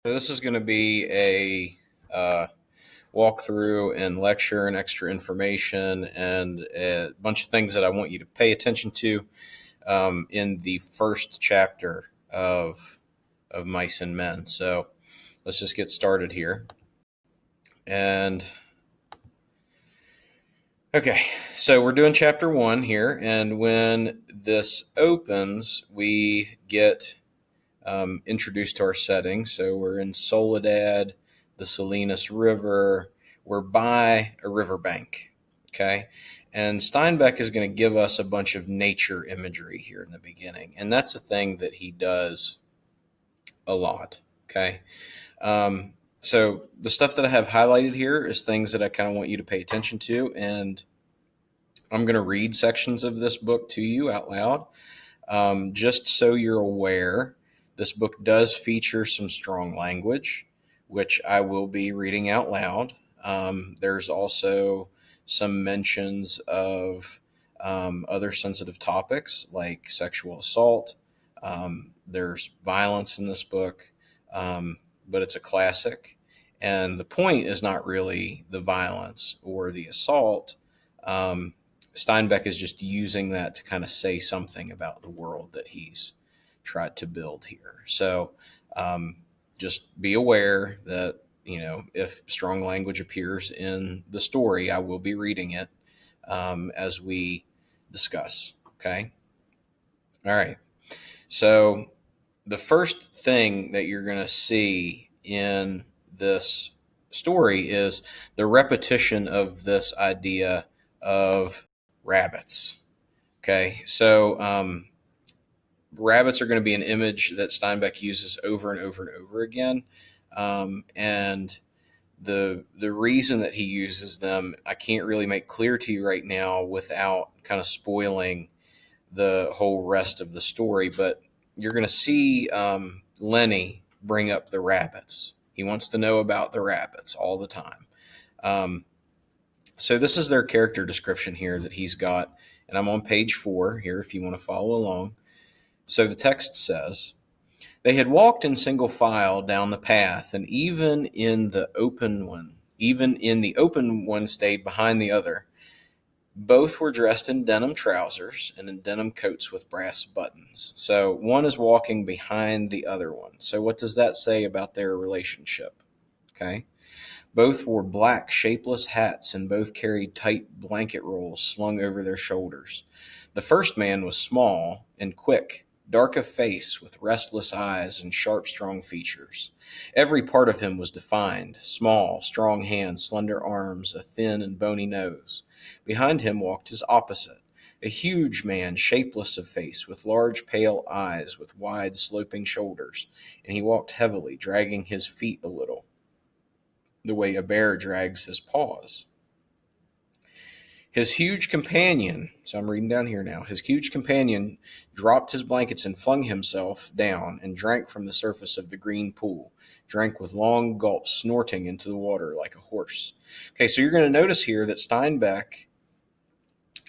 So this is going to be a walkthrough and lecture and extra information and a bunch of things that I want you to pay attention to in the first chapter of Mice and Men. So let's just get started here. And okay, so we're doing chapter 1 here, and when this opens, we get introduced to our setting. So we're in Soledad, the Salinas River. We're by a riverbank. Okay. And Steinbeck is going to give us a bunch of nature imagery here in the beginning. And that's a thing that he does a lot. Okay. So the stuff that I have highlighted here is things that I kind of want you to pay attention to. And I'm going to read sections of this book to you out loud, just so you're aware. This book does feature some strong language, which I will be reading out loud. There's also some mentions of other sensitive topics like sexual assault. There's violence in this book, but it's a classic. And the point is not really the violence or the assault. Steinbeck is just using that to kind of say something about the world that he's tried to build here. So just be aware that, if strong language appears in the story, I will be reading it as we discuss. Okay. All right. So the first thing that you're going to see in this story is the repetition of this idea of rabbits. Okay. So, rabbits are going to be an image that Steinbeck uses over and over and over again. And the reason that he uses them, I can't really make clear to you right now without kind of spoiling the whole rest of the story. But you're going to see Lenny bring up the rabbits. He wants to know about the rabbits all the time. So this is their character description here that he's got. And I'm on page 4 here if you want to follow along. So the text says, "They had walked in single file down the path, and even in the open one stayed behind the other. Both were dressed in denim trousers and in denim coats with brass buttons." So one is walking behind the other one. So what does that say about their relationship? Okay. Both wore black, shapeless hats, and both carried tight blanket rolls slung over their shoulders. The first man was small and quick, dark of face, with restless eyes and sharp, strong features. Every part of him was defined: small, strong hands, slender arms, a thin and bony nose. Behind him walked his opposite, a huge man, shapeless of face, with large, pale eyes, with wide, sloping shoulders, and he walked heavily, dragging his feet a little, the way a bear drags his paws. His huge companion, so I'm reading down here now, his huge companion dropped his blankets and flung himself down and drank from the surface of the green pool, drank with long gulps, snorting into the water like a horse. Okay, so you're going to notice here that Steinbeck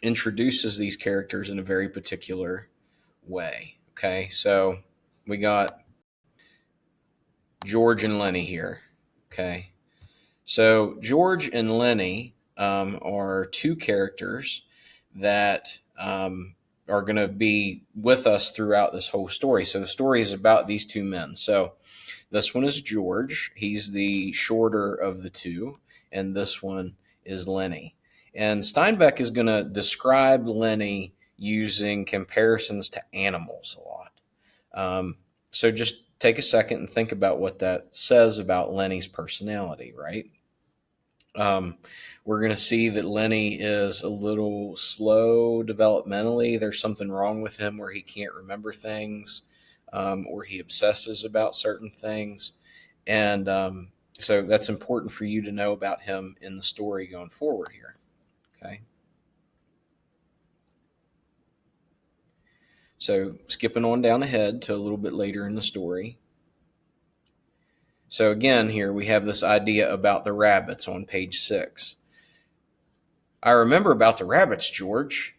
introduces these characters in a very particular way. Okay, so we got George and Lenny here. Okay, so George and Lenny are two characters that are going to be with us throughout this whole story. So the story is about these two men. So this one is George. He's the shorter of the two. And this one is Lenny. And Steinbeck is going to describe Lenny using comparisons to animals a lot. So just take a second and think about what that says about Lenny's personality, right? We're going to see that Lenny is a little slow developmentally. There's something wrong with him where he can't remember things, or he obsesses about certain things. And so that's important for you to know about him in the story going forward here. Okay. So skipping on down ahead to a little bit later in the story. So again, here we have this idea about the rabbits on page 6. "I remember about the rabbits, George."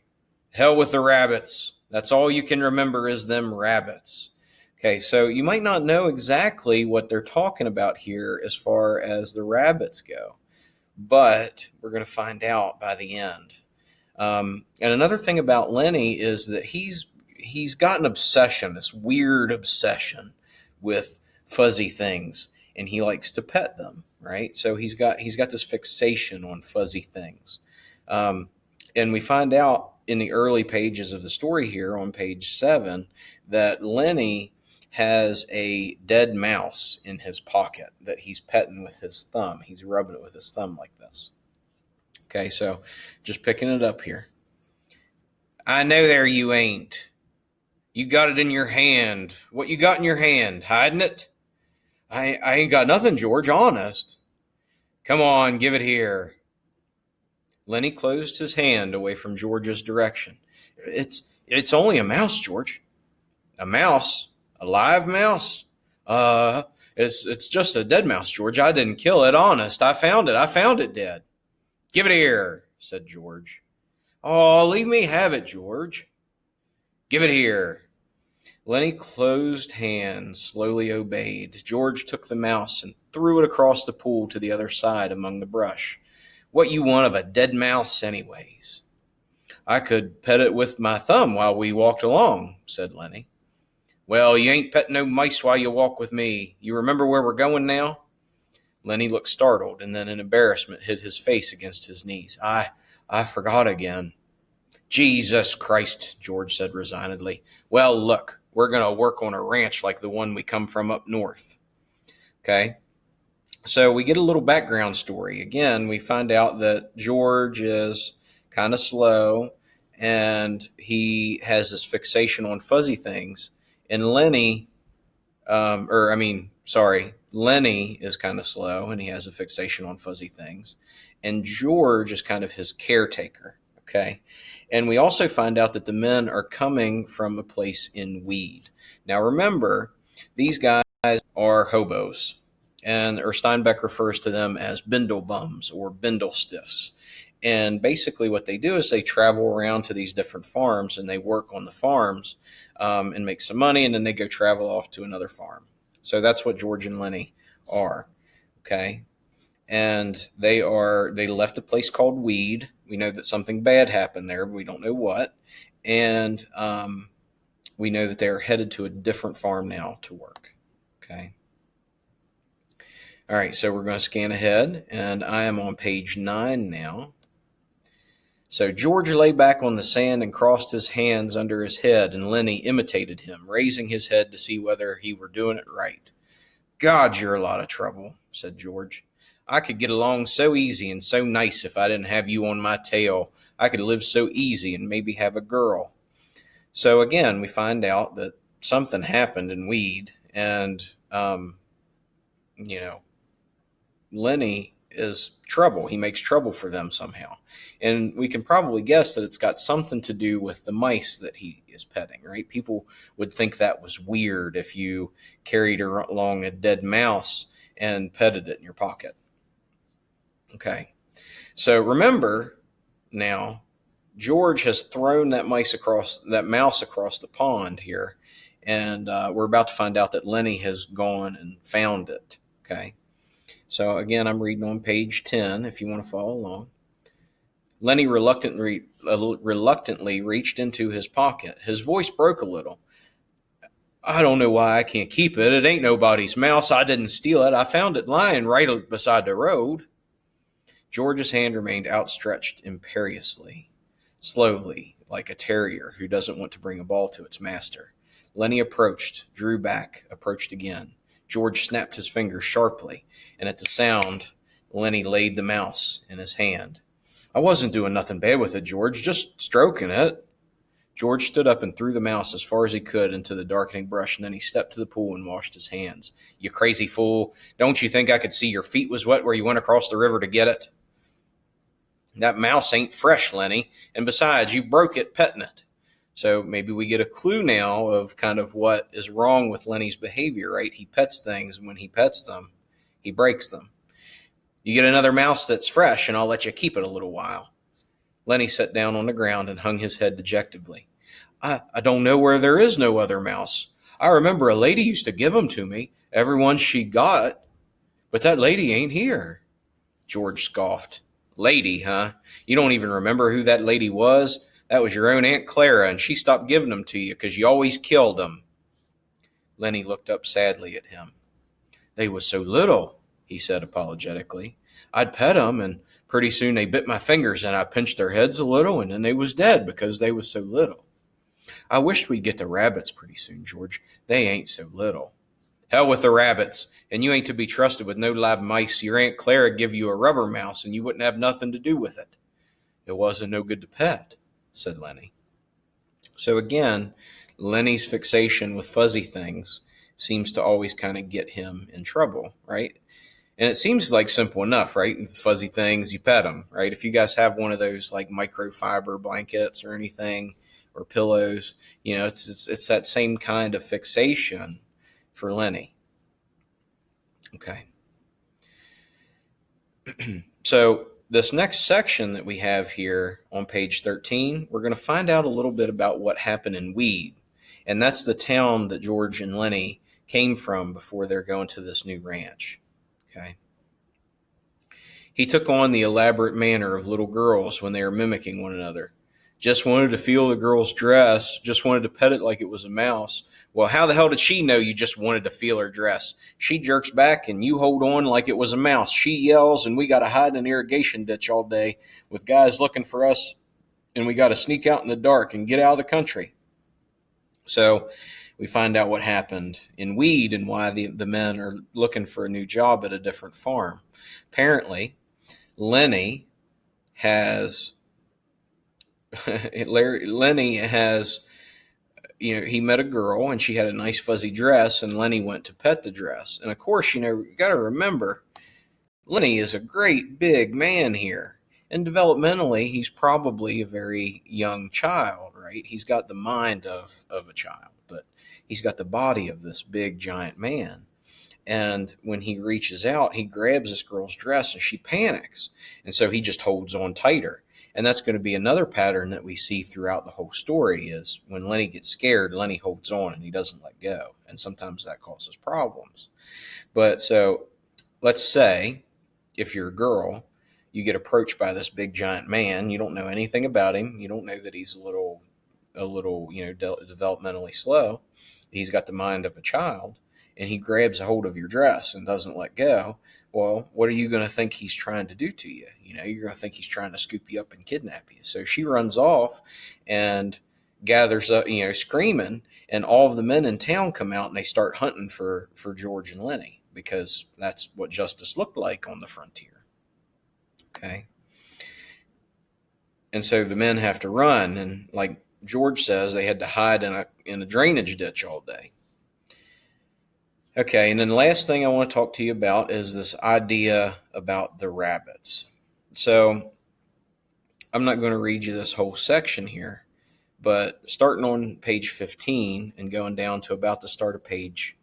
"Hell with the rabbits. That's all you can remember is them rabbits." Okay, so you might not know exactly what they're talking about here as far as the rabbits go, but we're going to find out by the end. And another thing about Lenny is that he's got an obsession, this weird obsession with fuzzy things, and he likes to pet them. Right, so he's got this fixation on fuzzy things, um, and we find out in the early pages of the story here on page 7 that Lenny has a dead mouse in his pocket that he's petting with his thumb. He's rubbing it with his thumb like this. Okay, so just picking it up here. I know there you ain't. You got it in your hand. What you got in your hand? Hiding it? I ain't got nothing, George, honest. Come on, give it here. Lenny closed his hand away from George's direction. It's only a mouse, George. A mouse? A live mouse? It's just a dead mouse, George. I didn't kill it, honest. I found it dead. Give it here, said George. Oh, leave me have it, George. Give it here. Lenny closed hands, slowly obeyed. George took the mouse and threw it across the pool to the other side among the brush. What you want of a dead mouse, anyways? I could pet it with my thumb while we walked along, said Lenny. Well, you ain't petting no mice while you walk with me. You remember where we're going now? Lenny looked startled, and then in embarrassment hid his face against his knees. I forgot again. Jesus Christ, George said resignedly. Well, look, we're going to work on a ranch like the one we come from up north. Okay? So we get a little background story. Again, we find out that George is kind of slow, and he has this fixation on fuzzy things. And Lenny is kind of slow, and he has a fixation on fuzzy things. And George is kind of his caretaker. Okay. And we also find out that the men are coming from a place in Weed. Now, remember, these guys are hobos, and Steinbeck refers to them as bindle bums or bindle stiffs. And basically what they do is they travel around to these different farms, and they work on the farms and make some money, and then they go travel off to another farm. So that's what George and Lenny are. Okay. And they left a place called Weed. We know that something bad happened there, but we don't know what. And we know that they're headed to a different farm now to work. Okay. All right, so we're going to scan ahead, and I am on page 9 now. So George lay back on the sand and crossed his hands under his head, and Lenny imitated him, raising his head to see whether he were doing it right. God, you're a lot of trouble, said George. I could get along so easy and so nice if I didn't have you on my tail. I could live so easy and maybe have a girl. So again, we find out that something happened in Weed, and, Lenny is trouble. He makes trouble for them somehow. And we can probably guess that it's got something to do with the mice that he is petting, right? People would think that was weird if you carried along a dead mouse and petted it in your pocket. Okay. So remember now, George has thrown that mouse across the pond here, and we're about to find out that Lenny has gone and found it. Okay. So again, I'm reading on page 10 if you want to follow along. Lenny reluctantly reached into his pocket. His voice broke a little. I don't know why I can't keep it. It ain't nobody's mouse. I didn't steal it. I found it lying right beside the road. George's hand remained outstretched imperiously, slowly, like a terrier who doesn't want to bring a ball to its master. Lenny approached, drew back, approached again. George snapped his fingers sharply, and at the sound, Lenny laid the mouse in his hand. I wasn't doing nothing bad with it, George, just stroking it. George stood up and threw the mouse as far as he could into the darkening brush, and then he stepped to the pool and washed his hands. You crazy fool. Don't you think I could see your feet was wet where you went across the river to get it? That mouse ain't fresh, Lenny, and besides, you broke it petting it. So maybe we get a clue now of kind of what is wrong with Lenny's behavior, right? He pets things, and when he pets them, he breaks them. You get another mouse that's fresh, and I'll let you keep it a little while. Lenny sat down on the ground and hung his head dejectedly. I don't know where there is no other mouse. I remember a lady used to give 'em to me, every one she got, but that lady ain't here." George scoffed. "Lady, huh? You don't even remember who that lady was? That was your own Aunt Clara, and she stopped giving 'em to you because you always killed 'em." Lenny looked up sadly at him. "They was so little," he said apologetically. "I'd pet 'em, and pretty soon they bit my fingers, and I pinched their heads a little, and then they was dead because they was so little. I wished we'd get the rabbits pretty soon, George. They ain't so little." "Hell with the rabbits, and you ain't to be trusted with no live mice. Your Aunt Clara give you a rubber mouse, and you wouldn't have nothing to do with it." "It wasn't no good to pet," said Lenny. So again, Lenny's fixation with fuzzy things seems to always kind of get him in trouble, right? And it seems like simple enough, right? Fuzzy things, you pet them, right? If you guys have one of those like microfiber blankets or anything, or pillows, it's that same kind of fixation for Lenny. Okay. So this next section that we have here on page 13, we're going to find out a little bit about what happened in Weed. And that's the town that George and Lenny came from before they're going to this new ranch. Okay. He took on the elaborate manner of little girls when they are mimicking one another. "Just wanted to feel the girl's dress. Just wanted to pet it like it was a mouse." "Well, how the hell did she know you just wanted to feel her dress? She jerks back and you hold on like it was a mouse. She yells and we got to hide in an irrigation ditch all day with guys looking for us, and we got to sneak out in the dark and get out of the country." So we find out what happened in Weed and why the men are looking for a new job at a different farm. Apparently, Lenny has Lenny has, he met a girl and she had a nice fuzzy dress, and Lenny went to pet the dress. And of course, you got to remember, Lenny is a great big man here. And developmentally, he's probably a very young child, right? He's got the mind of a child, but he's got the body of this big giant man. And when he reaches out, he grabs this girl's dress and she panics. And so he just holds on tighter. And that's going to be another pattern that we see throughout the whole story is when Lenny gets scared, Lenny holds on and he doesn't let go. And sometimes that causes problems. But so let's say if you're a girl, you get approached by this big giant man. You don't know anything about him. You don't know that he's a little, developmentally slow. He's got the mind of a child, and he grabs a hold of your dress and doesn't let go. Well, what are you going to think he's trying to do to you? You're going to think he's trying to scoop you up and kidnap you. So she runs off and gathers up, screaming, and all of the men in town come out and they start hunting for George and Lenny because that's what justice looked like on the frontier. Okay. And so the men have to run, and like George says, they had to hide in a drainage ditch all day. Okay, and then the last thing I want to talk to you about is this idea about the rabbits. So I'm not going to read you this whole section here, but starting on page 15 and going down to about the start of page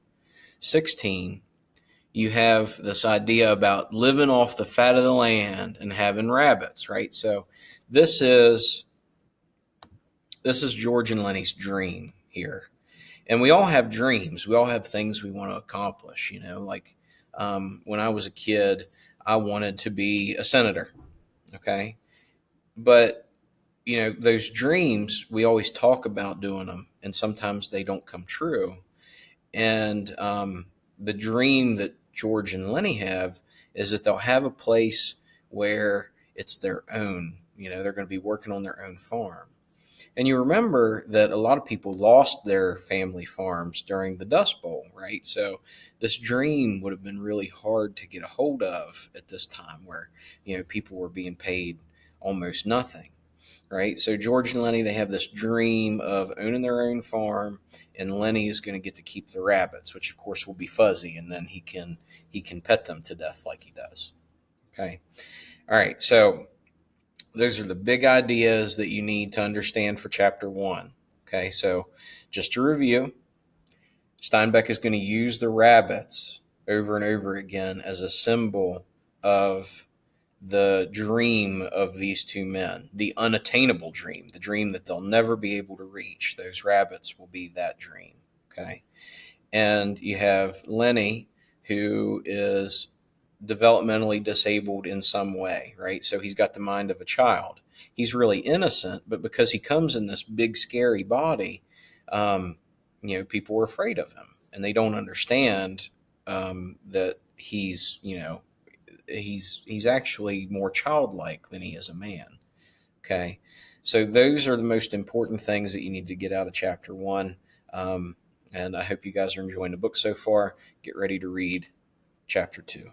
16, you have this idea about living off the fat of the land and having rabbits, right? So this is George and Lenny's dream here. And we all have dreams. We all have things we want to accomplish, like when I was a kid, I wanted to be a senator. Okay. But, those dreams, we always talk about doing them, and sometimes they don't come true. And the dream that George and Lenny have is that they'll have a place where it's their own. They're going to be working on their own farm. And you remember that a lot of people lost their family farms during the Dust Bowl, right? So this dream would have been really hard to get a hold of at this time where, people were being paid almost nothing, right? So George and Lenny, they have this dream of owning their own farm, and Lenny is going to get to keep the rabbits, which of course will be fuzzy, and then he can pet them to death like he does. Okay. All right. So those are the big ideas that you need to understand for chapter 1. Okay, so just to review, Steinbeck is going to use the rabbits over and over again as a symbol of the dream of these two men, the unattainable dream, the dream that they'll never be able to reach. Those rabbits will be that dream. Okay. And you have Lenny, who is developmentally disabled in some way, right? So he's got the mind of a child. He's really innocent, but because he comes in this big, scary body, um, people are afraid of him, and they don't understand that he's actually more childlike than he is a man. Okay, so those are the most important things that you need to get out of chapter one. Um, and I hope you guys are enjoying the book so far. Get ready to read chapter two.